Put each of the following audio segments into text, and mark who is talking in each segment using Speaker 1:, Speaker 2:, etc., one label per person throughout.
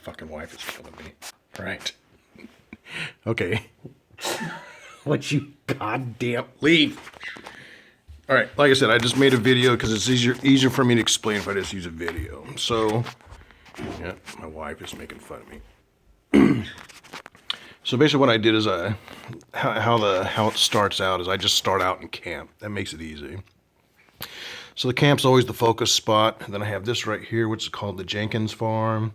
Speaker 1: fucking wife is killing me. Right. Okay.
Speaker 2: What you goddamn...
Speaker 1: Leave. All right, like I said, I just made a video because it's easier for me to explain if I just use a video. So, yeah, my wife is making fun of me. So basically, what I did is how it starts out is I just start out in camp. That makes it easy. So the camp's always the focus spot. And then I have this right here, which is called the Jenkins Farm.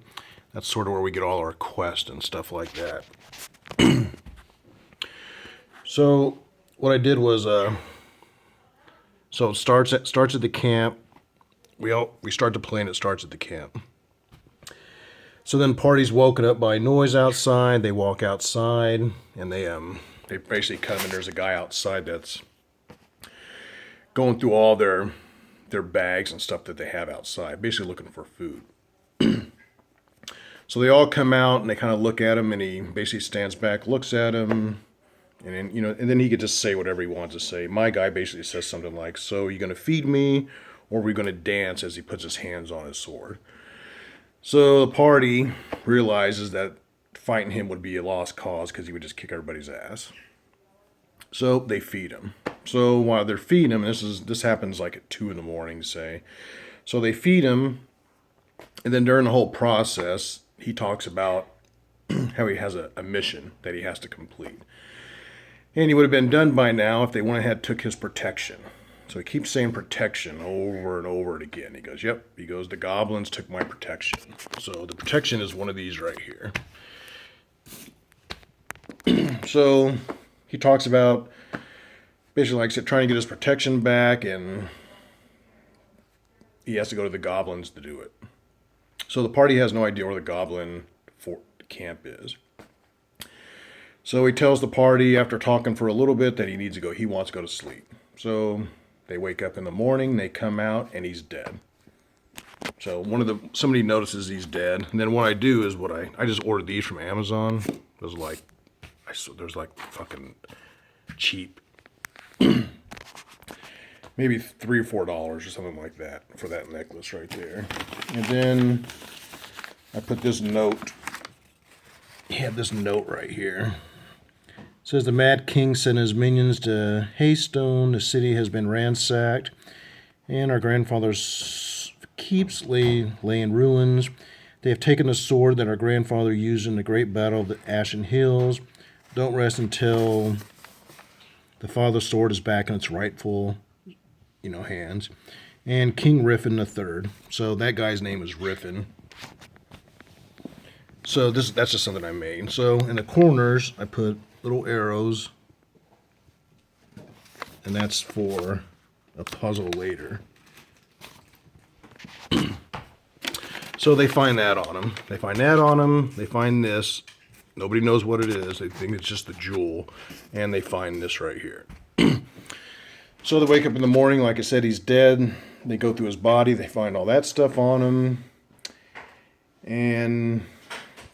Speaker 1: That's sort of where we get all our quests and stuff like that. So what I did was, so it starts at the camp. We start to play and it starts at the camp. So then party's woken up by noise outside. They walk outside and they basically come and there's a guy outside that's going through all their bags and stuff that they have outside, basically looking for food. So they all come out and they kind of look at him and he basically stands back, looks at him. And then, and then he could just say whatever he wants to say. My guy basically says something like, so are you going to feed me or are we going to dance, as he puts his hands on his sword? So the party realizes that fighting him would be a lost cause because he would just kick everybody's ass. So they feed him. So while they're feeding him, this happens like at 2 a.m, say. So they feed him, and then during the whole process, he talks about how he has a mission that he has to complete. And he would have been done by now if they went ahead and took his protection. So he keeps saying protection over and over and again. He goes, yep. He goes, the goblins took my protection. So the protection is one of these right here. So he talks about basically, like I said, trying to get his protection back, and he has to go to the goblins to do it. So the party has no idea where the goblin camp is. So he tells the party after talking for a little bit that he wants to go to sleep. So they wake up in the morning, they come out, and he's dead. So somebody notices he's dead, and then what I do is I just ordered these from Amazon. There's like fucking cheap, maybe $3 or $4 or something like that for that necklace right there. And then I put this note. He had this note right here. It says the Mad King sent his minions to Haystone. The city has been ransacked, and our grandfather's keeps lay in ruins. They have taken the sword that our grandfather used in the great battle of the Ashen Hills. Don't rest until the father's sword is back in its rightful, hands. And King Riffin III. So that guy's name is Riffin. So that's just something I made. So in the corners, I put little arrows, and that's for a puzzle later. So they find that on him. They find this. Nobody knows what it is. They think it's just the jewel, and they find this right here. So they wake up in the morning. Like I said, he's dead. They go through his body. They find all that stuff on him, and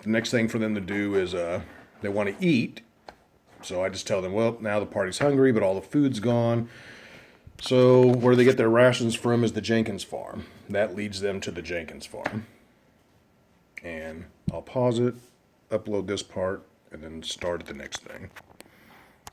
Speaker 1: the next thing for them to do is they want to eat. So I just tell them, well, now the party's hungry, but all the food's gone. So where they get their rations from is the Jenkins Farm. That leads them to the Jenkins Farm. And I'll pause it, upload this part, and then start at the next thing.